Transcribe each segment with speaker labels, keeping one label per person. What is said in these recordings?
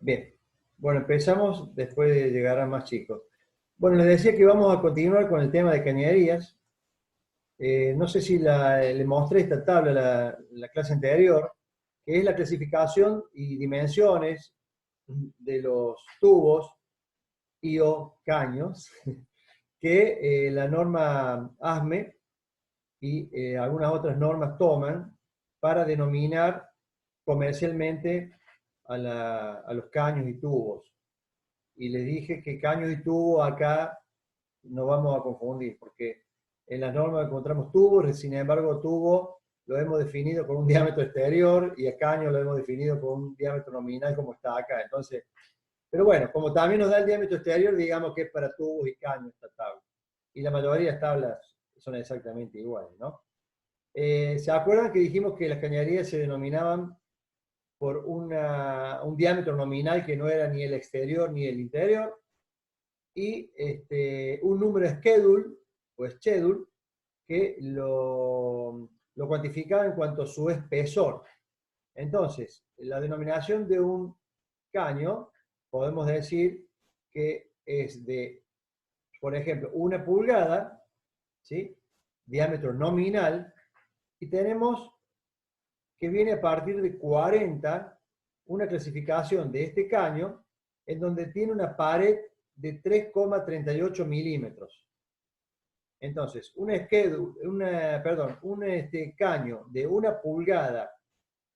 Speaker 1: Bien, bueno, empezamos después de llegar a más chicos. Bueno, les decía que vamos a continuar con el tema de cañerías. No sé si le mostré esta tabla la clase anterior, que es la clasificación y dimensiones de los tubos y o caños que la norma ASME y algunas otras normas toman para denominar comercialmente a los caños y tubos. Y les dije que caños y tubos acá no vamos a confundir, porque en las normas encontramos tubos, sin embargo tubo lo hemos definido con un diámetro exterior y a caño lo hemos definido con un diámetro nominal como está acá. Entonces, pero bueno, como también nos da el diámetro exterior, digamos que es para tubos y caños esta tabla. Y la mayoría de las tablas son exactamente iguales, ¿no? ¿Se acuerdan que dijimos que las cañerías se denominaban por un diámetro nominal que no era ni el exterior ni el interior? Y un número schedule o schedule que lo cuantificaba en cuanto a su espesor. Entonces, la denominación de un caño podemos decir que es de, por ejemplo, 1 pulgada, ¿sí? Diámetro nominal, y tenemos que viene a partir de 40, una clasificación de este caño, en donde tiene una pared de 3,38 milímetros. Entonces, un caño de 1 pulgada,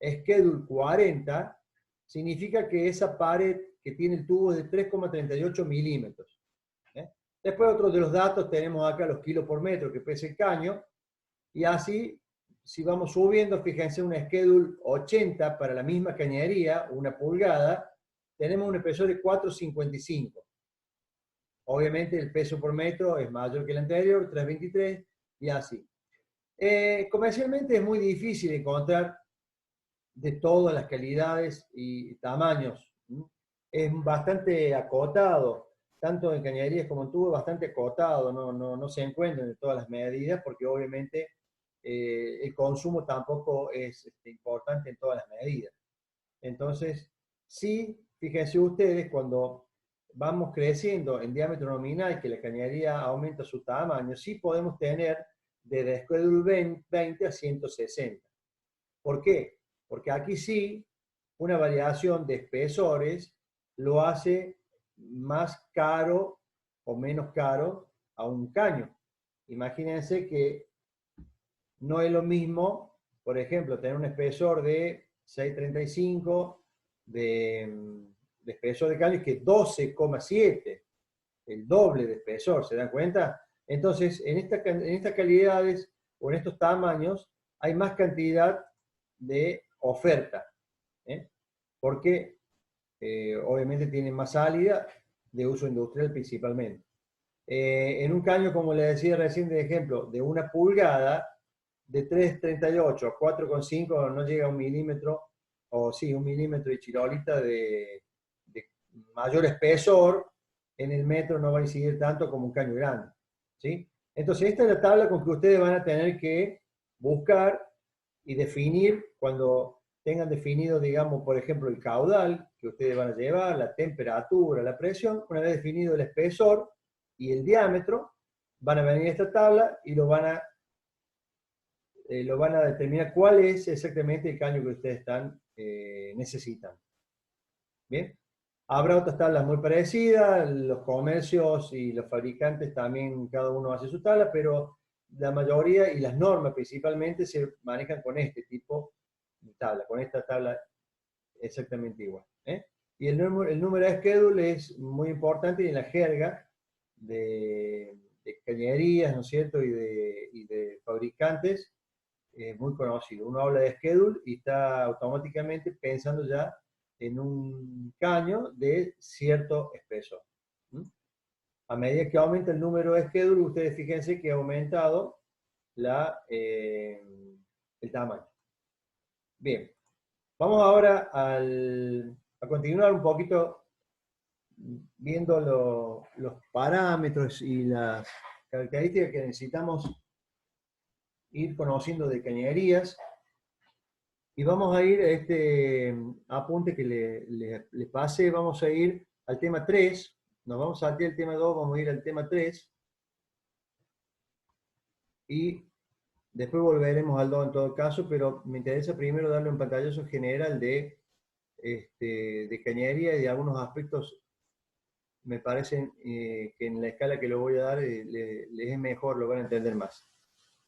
Speaker 1: schedule 40, significa que esa pared que tiene el tubo es de 3,38 milímetros. ¿Eh? Después, otros de los datos, tenemos acá los kilos por metro que pesa el caño, y así, si vamos subiendo, fíjense, un schedule 80 para la misma cañería, 1 pulgada, tenemos un espesor de 4,55. Obviamente el peso por metro es mayor que el anterior, 3,23, y así. Comercialmente es muy difícil encontrar de todas las calidades y tamaños. Es bastante acotado, tanto en cañerías como en tubo, bastante acotado, no se encuentran de todas las medidas, porque obviamente el consumo tampoco es importante en todas las medidas. Entonces, sí, fíjense ustedes, cuando vamos creciendo en diámetro nominal, que la cañería aumenta su tamaño, sí podemos tener de schedule 20 a 160. ¿Por qué? Porque aquí sí, una variación de espesores lo hace más caro o menos caro a un caño. Imagínense que no es lo mismo, por ejemplo, tener un espesor de 6,35 de espesor de caño que 12,7, el doble de espesor, ¿se dan cuenta? Entonces, en estas calidades o en estos tamaños hay más cantidad de oferta, ¿eh? Porque obviamente tienen más salida de uso industrial principalmente. En un caño, como le decía recién de ejemplo, de 1 pulgada, de 3,38 a 4,5 no llega a 1 milímetro, o sí, 1 milímetro y chirolita de mayor espesor, en el metro no va a incidir tanto como un caño grande, ¿sí? Entonces, esta es la tabla con que ustedes van a tener que buscar y definir cuando tengan definido, digamos, por ejemplo, el caudal que ustedes van a llevar, la temperatura, la presión. Una vez definido el espesor y el diámetro, van a venir a esta tabla y lo van a determinar cuál es exactamente el caño que ustedes están necesitando. Bien, habrá otras tablas muy parecidas, los comercios y los fabricantes también, cada uno hace su tabla, pero la mayoría y las normas principalmente se manejan con este tipo de tabla, con esta tabla exactamente igual. Y el número de schedule es muy importante en la jerga de cañerías, ¿no es cierto?, y de fabricantes, muy conocido. Uno habla de schedule y está automáticamente pensando ya en un caño de cierto espesor. A medida que aumenta el número de schedule, ustedes fíjense que ha aumentado el tamaño. Bien, vamos ahora a continuar un poquito viendo los parámetros y las características que necesitamos ir conociendo de cañerías. Y vamos a ir a este apunte que le pase, vamos a ir al tema 3, nos vamos a saltar el tema 2, vamos a ir al tema 3, y después volveremos al 2 en todo caso, pero me interesa primero darle un pantallazo general de cañería y de algunos aspectos. Me parece que en la escala que lo voy a dar les es mejor, lo van a entender más.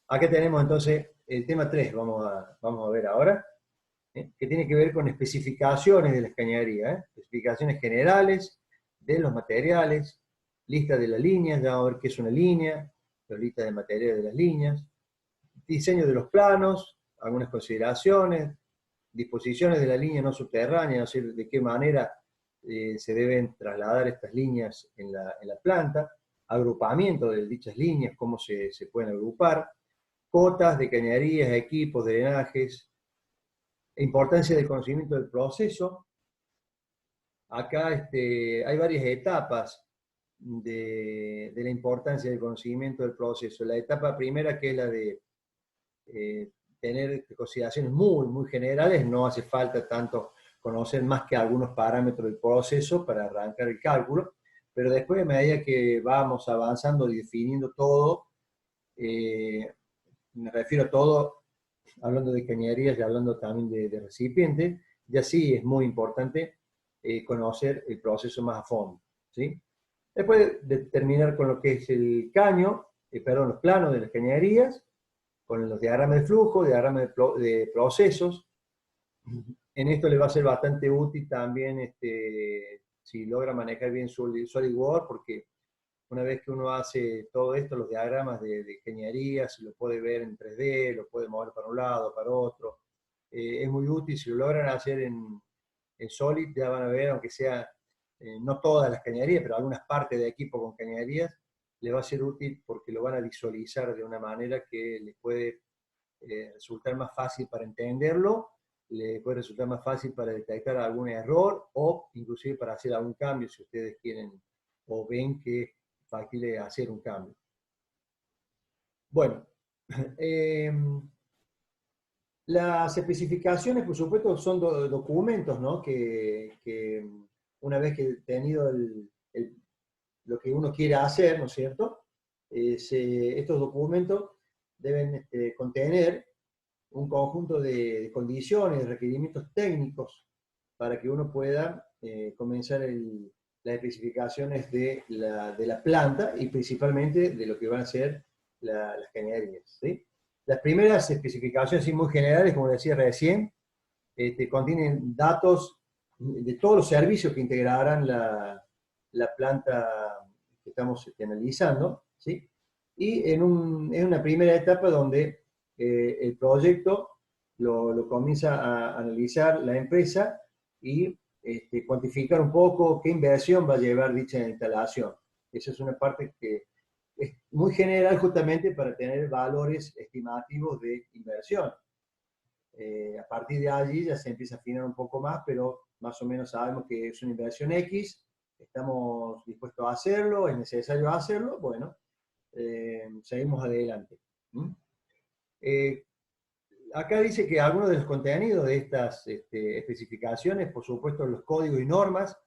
Speaker 1: Acá tenemos entonces el tema 3, vamos a ver ahora, que tiene que ver con especificaciones de las cañerías, especificaciones generales de los materiales, lista de las líneas, ya vamos a ver qué es una línea, la lista de materiales de las líneas, diseño de los planos, algunas consideraciones, disposiciones de la línea no subterránea, es decir, de qué manera se deben trasladar estas líneas en la planta, agrupamiento de dichas líneas, cómo se pueden agrupar, cotas de cañerías, equipos, drenajes, importancia del conocimiento del proceso. Acá hay varias etapas de la importancia del conocimiento del proceso. La etapa primera, que es la de tener consideraciones muy generales, no hace falta tanto conocer más que algunos parámetros del proceso para arrancar el cálculo, pero después, a medida que vamos avanzando y definiendo todo, me refiero a todo, hablando de cañerías y hablando también de recipientes, ya sí es muy importante conocer el proceso más a fondo, ¿sí? Después de terminar con lo que es el caño, perdón, los planos de las cañerías, con los diagramas de flujo, diagramas de procesos. En esto le va a ser bastante útil también si logra manejar bien SolidWorks, porque una vez que uno hace todo esto, los diagramas de ingeniería, se lo puede ver en 3D, lo puede mover para un lado, para otro. Es muy útil, si lo logran hacer en Solid, ya van a ver, aunque sea no todas las cañerías, pero algunas partes de equipo con cañerías, les va a ser útil porque lo van a visualizar de una manera que les puede resultar más fácil para entenderlo, le puede resultar más fácil para detectar algún error o inclusive para hacer algún cambio si ustedes quieren o ven que es factible hacer un cambio. Bueno, las especificaciones, por supuesto, son documentos, ¿no? Que una vez que tenido lo que uno quiere hacer, ¿no es cierto? Estos documentos deben contener un conjunto de condiciones, de requerimientos técnicos para que uno pueda comenzar las especificaciones de la planta y principalmente de lo que van a ser las cañerías, ¿sí? Las primeras especificaciones, sí, muy generales, como decía recién, contienen datos de todos los servicios que integrarán la planta que estamos analizando, ¿sí? Y en una primera etapa donde el proyecto lo comienza a analizar la empresa y cuantificar un poco qué inversión va a llevar dicha instalación. Esa es una parte que es muy general justamente para tener valores estimativos de inversión. A partir de allí ya se empieza a afinar un poco más, pero más o menos sabemos que es una inversión X, estamos dispuestos a hacerlo, es necesario hacerlo, bueno, seguimos adelante. Eh, Acá dice que algunos de los contenidos de estas especificaciones, por supuesto los códigos y normas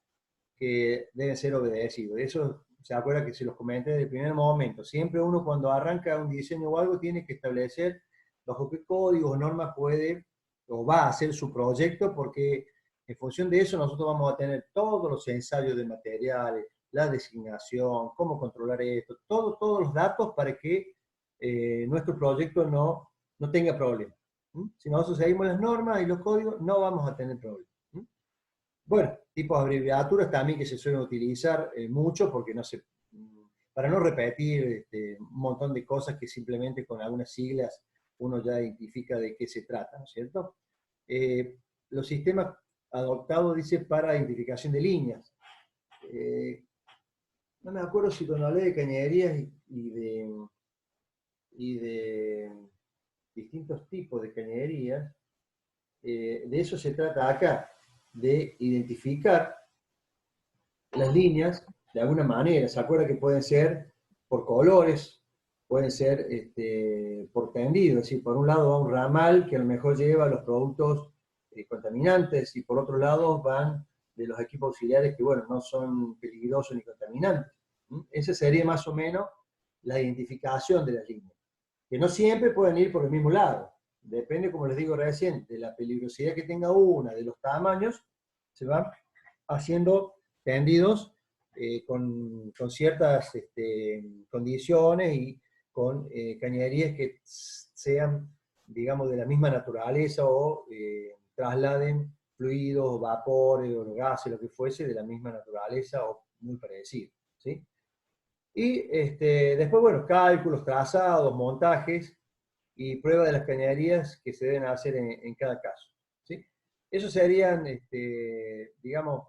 Speaker 1: que deben ser obedecidos. Eso se acuerda que se los comenté desde el primer momento. Siempre uno cuando arranca un diseño o algo tiene que establecer bajo qué códigos o normas puede o va a hacer su proyecto, porque en función de eso nosotros vamos a tener todos los ensayos de materiales, la designación, cómo controlar esto, todos los datos para que nuestro proyecto no tenga problemas. Si nosotros seguimos las normas y los códigos, no vamos a tener problemas. Bueno, tipos de abreviaturas también que se suelen utilizar mucho porque para no repetir un montón de cosas que simplemente con algunas siglas uno ya identifica de qué se trata, ¿no es cierto? Los sistemas adoptados, dice, para identificación de líneas. No me acuerdo si cuando hablé de cañerías y de distintos tipos de cañerías, de eso se trata acá, de identificar las líneas de alguna manera. ¿Se acuerda que pueden ser por colores? pueden ser por tendido, es decir, por un lado va un ramal que a lo mejor lleva los productos contaminantes y por otro lado van de los equipos auxiliares que, bueno, no son peligrosos ni contaminantes. Esa sería más o menos la identificación de las líneas, que no siempre pueden ir por el mismo lado. Depende, como les digo recién, de la peligrosidad que tenga una, de los tamaños, se van haciendo tendidos con ciertas condiciones y con cañerías que sean, digamos, de la misma naturaleza o trasladen fluidos, o vapores, o gases, lo que fuese, de la misma naturaleza o muy parecido, ¿sí? Y después, bueno, cálculos, trazados, montajes y pruebas de las cañerías que se deben hacer en cada caso, ¿sí? Esos serían, digamos,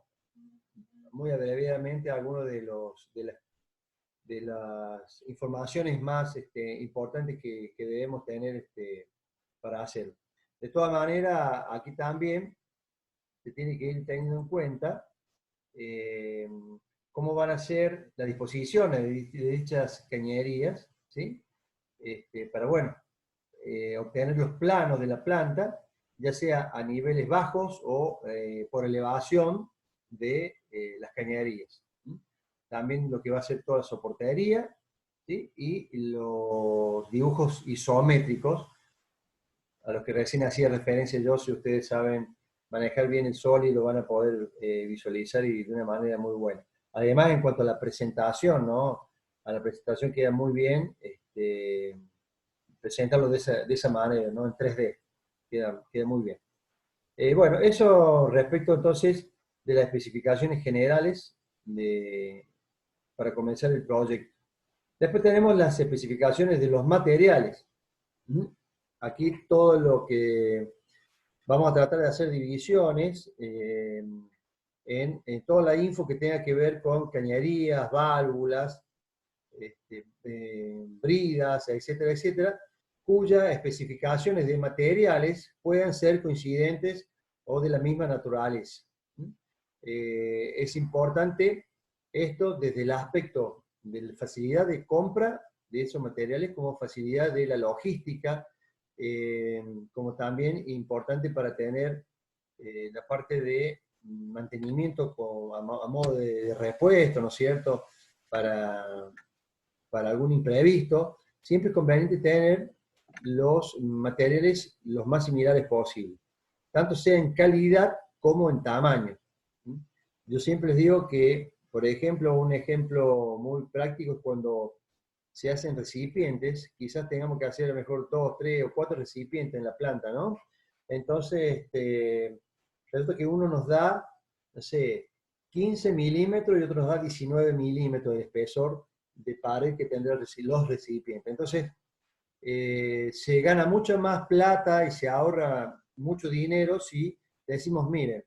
Speaker 1: muy abreviadamente algunos de las informaciones más importantes que debemos tener para hacerlo. De todas maneras, aquí también se tiene que ir teniendo en cuenta cómo van a ser las disposiciones de dichas cañerías, ¿sí? Para, bueno, obtener los planos de la planta, ya sea a niveles bajos o por elevación de las cañerías. También lo que va a ser toda la soportería, ¿sí? Y los dibujos isométricos, a los que recién hacía referencia yo, si ustedes saben manejar bien el sol y lo van a poder visualizar y de una manera muy buena. Además, en cuanto a la presentación, ¿no? A la presentación queda muy bien presentarlo de esa manera, ¿no? En 3D, queda muy bien. Bueno, eso respecto entonces de las especificaciones generales para comenzar el proyecto. Después tenemos las especificaciones de los materiales. Aquí todo lo que vamos a tratar de hacer divisiones en toda la info que tenga que ver con cañerías, válvulas, bridas, etcétera, etcétera, cuyas especificaciones de materiales puedan ser coincidentes o de la misma naturaleza. Es importante esto desde el aspecto de la facilidad de compra de esos materiales como facilidad de la logística, como también importante para tener la parte de mantenimiento a modo de repuesto, ¿no es cierto?, para algún imprevisto. Siempre es conveniente tener los materiales los más similares posibles, tanto sea en calidad como en tamaño. Yo siempre les digo que, por ejemplo, un ejemplo muy práctico es cuando se hacen recipientes, quizás tengamos que hacer a lo mejor 2, 3 o 4 recipientes en la planta, ¿no? Entonces, resulta que uno nos da, no sé, 15 milímetros y otro nos da 19 milímetros de espesor de pared que tendrán los recipientes. Entonces, se gana mucha más plata y se ahorra mucho dinero si decimos, miren,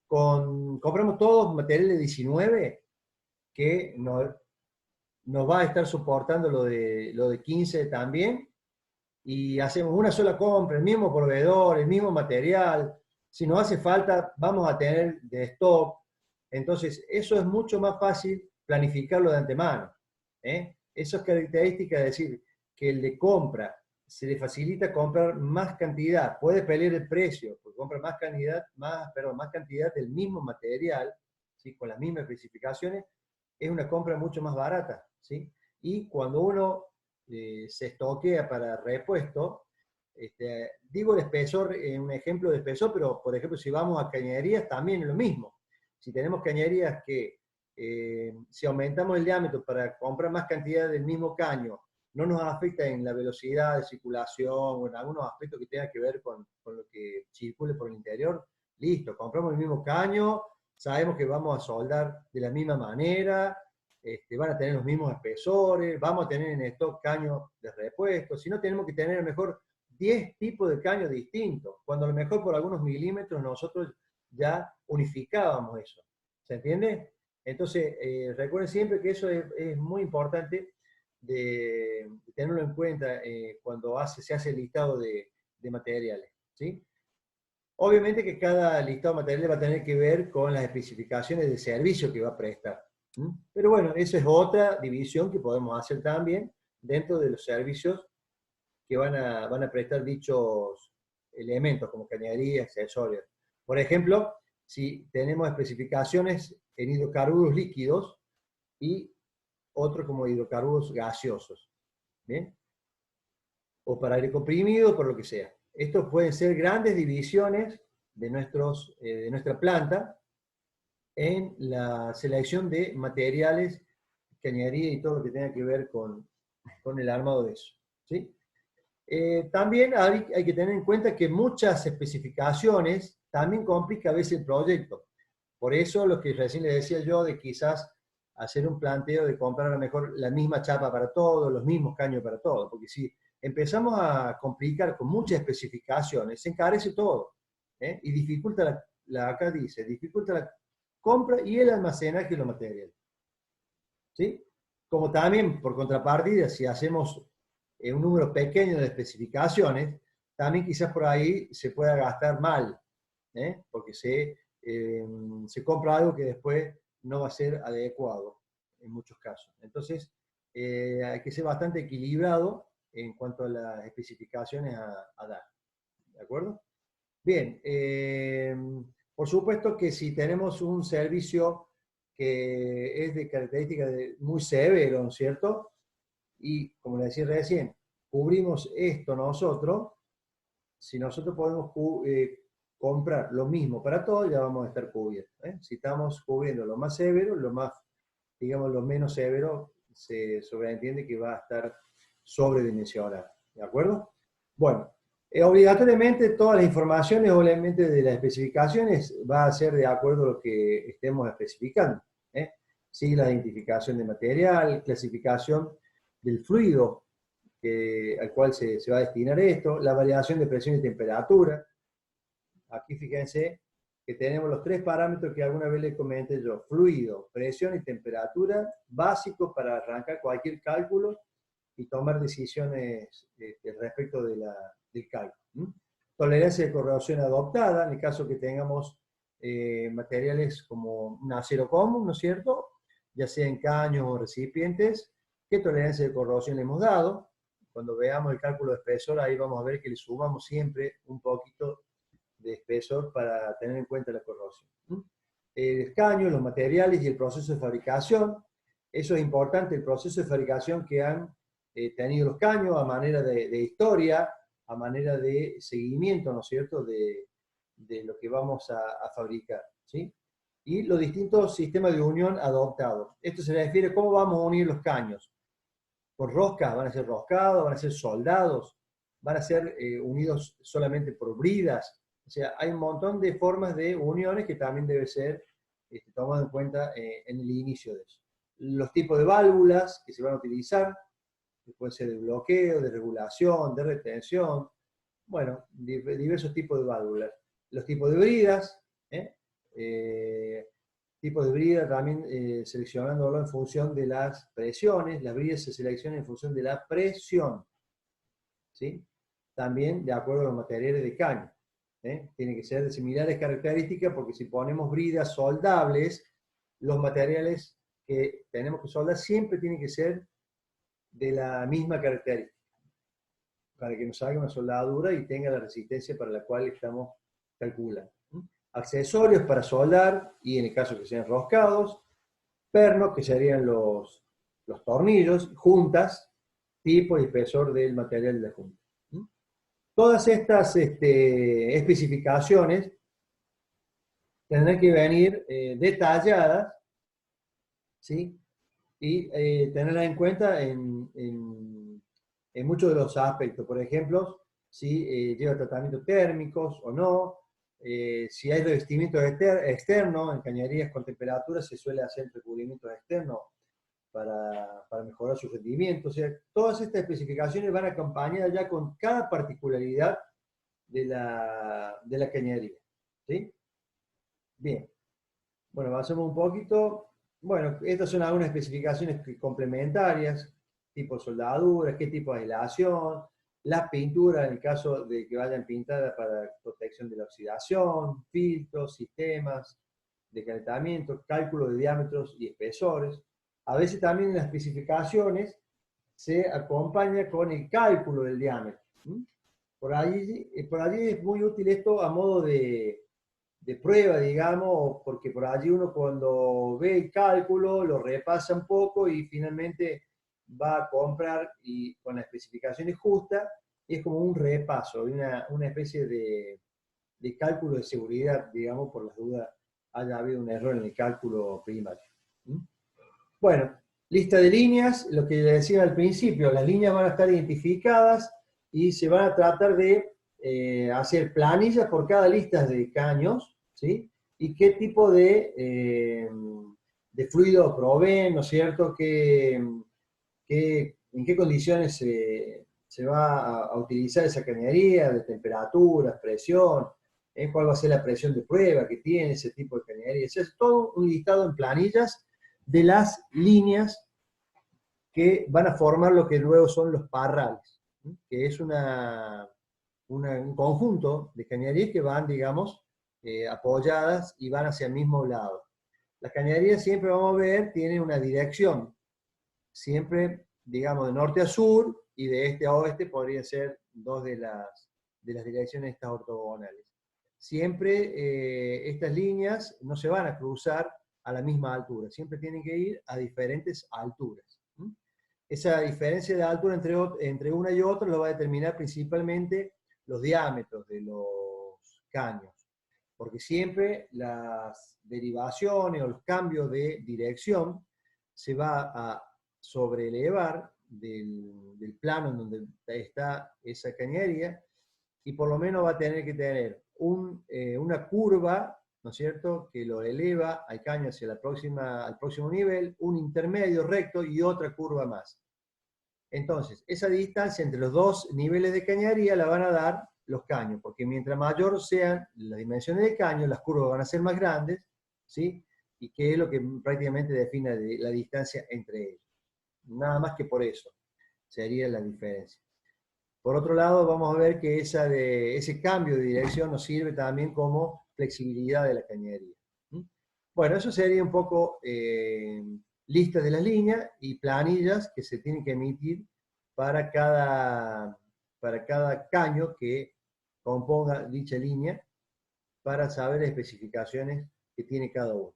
Speaker 1: compramos todos material de 19 que nos va a estar soportando lo de 15 también, y hacemos una sola compra, el mismo proveedor, el mismo material. Si nos hace falta, vamos a tener de stock. Entonces, eso es mucho más fácil planificarlo de antemano. Eso es característica de decir que el de compra se le facilita comprar más cantidad, puede pelear el precio, porque compra más cantidad del mismo material, ¿sí? Con las mismas especificaciones, es una compra mucho más barata, ¿sí? Y cuando uno se estoquea para repuesto, digo de espesor, un ejemplo de espesor, pero por ejemplo si vamos a cañerías también es lo mismo. Si tenemos cañerías que si aumentamos el diámetro para comprar más cantidad del mismo caño, no nos afecta en la velocidad de circulación o en algunos aspectos que tengan que ver con lo que circule por el interior, listo, compramos el mismo caño, sabemos que vamos a soldar de la misma manera, van a tener los mismos espesores, vamos a tener en stock caños de repuesto, si no tenemos que tener a lo mejor 10 tipos de caños distintos, cuando a lo mejor por algunos milímetros nosotros ya unificábamos eso. ¿Se entiende? Entonces, recuerden siempre que eso es muy importante de tenerlo en cuenta cuando se hace el listado de materiales, ¿sí? Obviamente que cada listado de materiales va a tener que ver con las especificaciones de servicio que va a prestar. Pero bueno, esa es otra división que podemos hacer también dentro de los servicios que van a prestar dichos elementos, como cañería, accesorios. Por ejemplo, si tenemos especificaciones en hidrocarburos líquidos y otro como hidrocarburos gaseosos, ¿bien? O para aire comprimido, por lo que sea. Estos pueden ser grandes divisiones de nuestra planta en la selección de materiales, cañería y todo lo que tenga que ver con el armado de eso, ¿sí? También hay que tener en cuenta que muchas especificaciones también complica a veces el proyecto. Por eso lo que recién le decía yo de quizás hacer un planteo de comprar a lo mejor la misma chapa para todo, los mismos caños para todo, porque si empezamos a complicar con muchas especificaciones, se encarece todo, ¿eh? Y dificulta acá dice, dificulta la compra y el almacenaje de los materiales, ¿sí? Como también, por contrapartida, si hacemos un número pequeño de especificaciones, también quizás por ahí se pueda gastar mal, ¿eh? Porque se compra algo que después no va a ser adecuado en muchos casos. Entonces, hay que ser bastante equilibrado en cuanto a las especificaciones a dar. ¿De acuerdo? Bien, por supuesto que si tenemos un servicio que es de características muy severo, ¿no es cierto? Y como le decía recién, cubrimos esto nosotros, si nosotros podemos comprar lo mismo para todos, ya vamos a estar cubiertos, ¿eh? Si estamos cubriendo lo más severo, digamos, lo menos severo, se sobreentiende que va a estar sobredimensionado, ¿de acuerdo? Bueno, obligatoriamente todas las informaciones, obviamente, de las especificaciones va a ser de acuerdo a lo que estemos especificando, ¿eh? Sí, la identificación de material, clasificación del fluido al cual se va a destinar esto, la variación de presión y temperatura. Aquí fíjense que tenemos los tres parámetros que alguna vez les comenté yo: fluido, presión y temperatura, básicos para arrancar cualquier cálculo y tomar decisiones respecto del cálculo. Tolerancia de corrosión adoptada, en el caso que tengamos materiales como un acero común, ¿no es cierto? Ya sea en caños o recipientes. ¿Qué tolerancia de corrosión le hemos dado? Cuando veamos el cálculo de espesor, ahí vamos a ver que le sumamos siempre un poquito de espesor para tener en cuenta la corrosión. El escaño, los materiales y el proceso de fabricación. Eso es importante, el proceso de fabricación que han tenido los caños a manera de historia, a manera de seguimiento, ¿no es cierto?, de lo que vamos a fabricar, ¿sí? Y los distintos sistemas de unión adoptados. Esto se refiere a cómo vamos a unir los caños. ¿Por roscas? ¿Van a ser roscados? ¿Van a ser soldados? ¿Van a ser unidos solamente por bridas? O sea, hay un montón de formas de uniones que también debe ser tomado en cuenta en el inicio de eso. Los tipos de válvulas que se van a utilizar, que pueden ser de bloqueo, de regulación, de retención, bueno, diversos tipos de válvulas. Los tipos de bridas, tipos de brida también seleccionándolo en función de las presiones. Las bridas se seleccionan en función de la presión, ¿sí? También de acuerdo a los materiales de caño. Tienen que ser de similares características, porque si ponemos bridas soldables, los materiales que tenemos que soldar siempre tienen que ser de la misma característica, para que nos haga una soldadura y tenga la resistencia para la cual estamos calculando. Accesorios para soldar, y en el caso que sean roscados, pernos, que serían los tornillos, juntas, tipo y espesor del material de la junta. Todas estas especificaciones tendrán que venir detalladas, ¿sí? Y tenerlas en cuenta en muchos de los aspectos. Por ejemplo, si lleva tratamientos térmicos o no, si hay revestimiento externo, en cañerías con temperatura se suele hacer recubrimiento externo para mejorar su rendimiento. O sea, todas estas especificaciones van acompañadas ya con cada particularidad de la cañería, ¿sí? Bien. Bueno, avanzamos un poquito. Bueno, estas son algunas especificaciones complementarias: tipo de soldadura, qué tipo de aislación, las pinturas en el caso de que vayan pintadas para protección de la oxidación, filtros, sistemas de calentamiento, cálculo de diámetros y espesores. A veces también en las especificaciones se acompaña con el cálculo del diámetro. Por allí es muy útil esto a modo de prueba, digamos, porque por allí uno cuando ve el cálculo lo repasa un poco y finalmente va a comprar y con las especificaciones justas, y es como un repaso, una especie de cálculo de seguridad, digamos, por las dudas haya habido un error en el cálculo primario. Bueno, lista de líneas, lo que les decía al principio, las líneas van a estar identificadas y se van a tratar de hacer planillas por cada lista de caños, ¿sí? Y qué tipo de fluido proveen, ¿no es cierto? En qué condiciones se va a utilizar esa cañería, de temperaturas, presión, cuál va a ser la presión de prueba que tiene ese tipo de cañería. Es todo un listado en planillas de las líneas que van a formar lo que luego son los parrales, que es un conjunto de cañerías que van, digamos, apoyadas y van hacia el mismo lado. Las cañerías siempre vamos a ver, tienen una dirección, siempre, digamos, de norte a sur y de este a oeste podrían ser dos de las direcciones estas ortogonales. Siempre estas líneas no se van a cruzar a la misma altura, siempre tienen que ir a diferentes alturas. Esa diferencia de altura entre una y otra lo va a determinar principalmente los diámetros de los caños, porque siempre las derivaciones o los cambios de dirección se va a sobreelevar del plano en donde está esa cañería, y por lo menos va a tener que tener una curva, ¿no es cierto?, que lo eleva al caño hacia al próximo nivel, un intermedio recto y otra curva más. Entonces, esa distancia entre los dos niveles de cañería la van a dar los caños, porque mientras mayor sean las dimensiones del caño, las curvas van a ser más grandes, ¿sí? Y que es lo que prácticamente define la distancia entre ellos. Nada más que por eso sería la diferencia. Por otro lado, vamos a ver que ese cambio de dirección nos sirve también como flexibilidad de la cañería. Bueno, eso sería un poco lista de las líneas y planillas que se tienen que emitir para cada caño que componga dicha línea, para saber las especificaciones que tiene cada uno.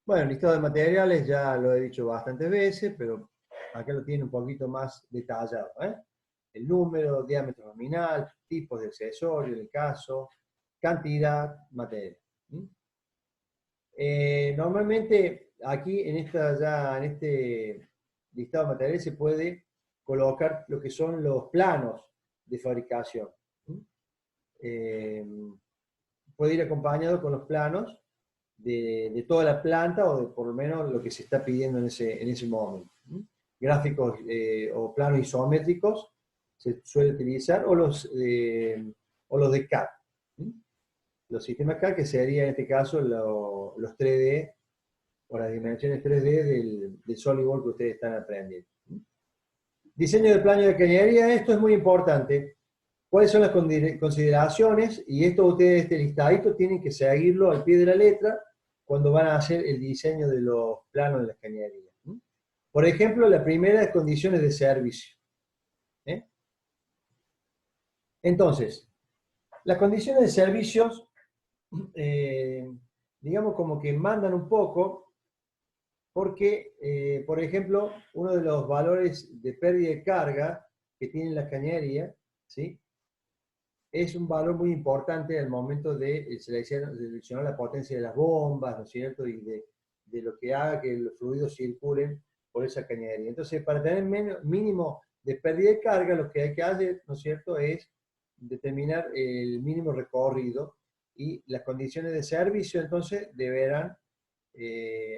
Speaker 1: Bueno, el listado de materiales ya lo he dicho bastantes veces, pero acá lo tiene un poquito más detallado. El número, diámetro nominal, tipos de accesorio, el caso, cantidad, material. Normalmente aquí en este listado de materiales se puede colocar lo que son los planos de fabricación. Puede ir acompañado con los planos de toda la planta o de por lo menos lo que se está pidiendo en ese momento. Gráficos o planos isométricos se suele utilizar, o los de CAD. Los sistemas CAD, que serían en este caso los 3D, o las dimensiones 3D del SolidWorks que ustedes están aprendiendo. Diseño del plano de cañería, esto es muy importante. ¿Cuáles son las consideraciones? Y esto ustedes, este listadito, tienen que seguirlo al pie de la letra cuando van a hacer el diseño de los planos de las cañerías. Por ejemplo, la primera es condiciones de servicio. Entonces, las condiciones de servicios, digamos como que mandan un poco, porque, por ejemplo, uno de los valores de pérdida de carga que tiene la cañería, ¿sí?, es un valor muy importante al momento de seleccionar la potencia de las bombas, ¿no es cierto?, y de lo que haga que los fluidos circulen por esa cañería. Entonces, para tener mínimo de pérdida de carga, lo que hay que hacer, ¿no es cierto?, es determinar el mínimo recorrido, y las condiciones de servicio, entonces, deberán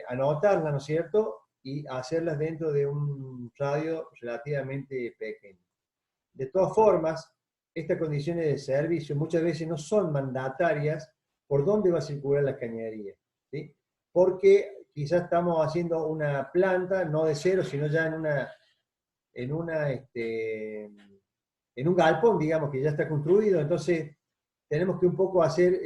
Speaker 1: anotarlas, ¿no es cierto?, y hacerlas dentro de un radio relativamente pequeño. De todas formas, estas condiciones de servicio muchas veces no son mandatarias por dónde va a circular la cañería, ¿sí? Porque quizás estamos haciendo una planta, no de cero, sino ya en un galpón, digamos, que ya está construido. Entonces tenemos que un poco hacer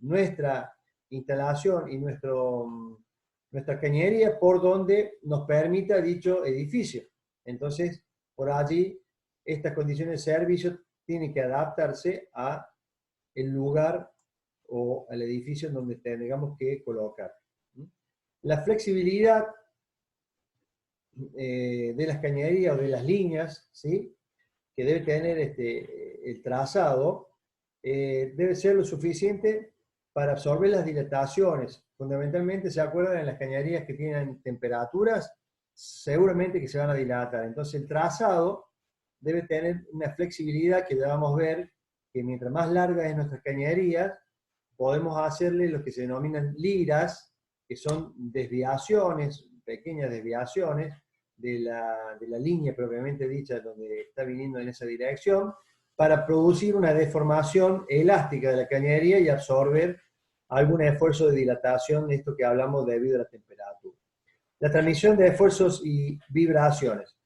Speaker 1: nuestra instalación y nuestra cañería por donde nos permita dicho edificio. Entonces, por allí, estas condiciones de servicio tienen que adaptarse a el lugar o al edificio en donde tengamos que colocar. La flexibilidad de las cañerías o de las líneas, ¿sí?, que debe tener el trazado, debe ser lo suficiente para absorber las dilataciones. Fundamentalmente, ¿se acuerdan? En las cañerías que tienen temperaturas, seguramente que se van a dilatar. Entonces, el trazado debe tener una flexibilidad que debamos ver que mientras más larga es nuestra cañería, podemos hacerle lo que se denominan liras, que son desviaciones, pequeñas desviaciones, de la línea propiamente dicha donde está viniendo en esa dirección, para producir una deformación elástica de la cañería y absorber algún esfuerzo de dilatación, de esto que hablamos debido a la temperatura. La transmisión de esfuerzos y vibraciones.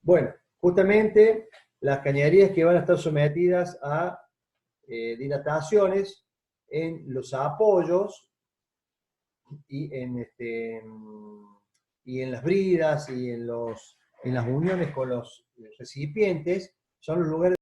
Speaker 1: Bueno, justamente las cañerías que van a estar sometidas a dilataciones en los apoyos y en las bridas y en las uniones con los recipientes, son los lugares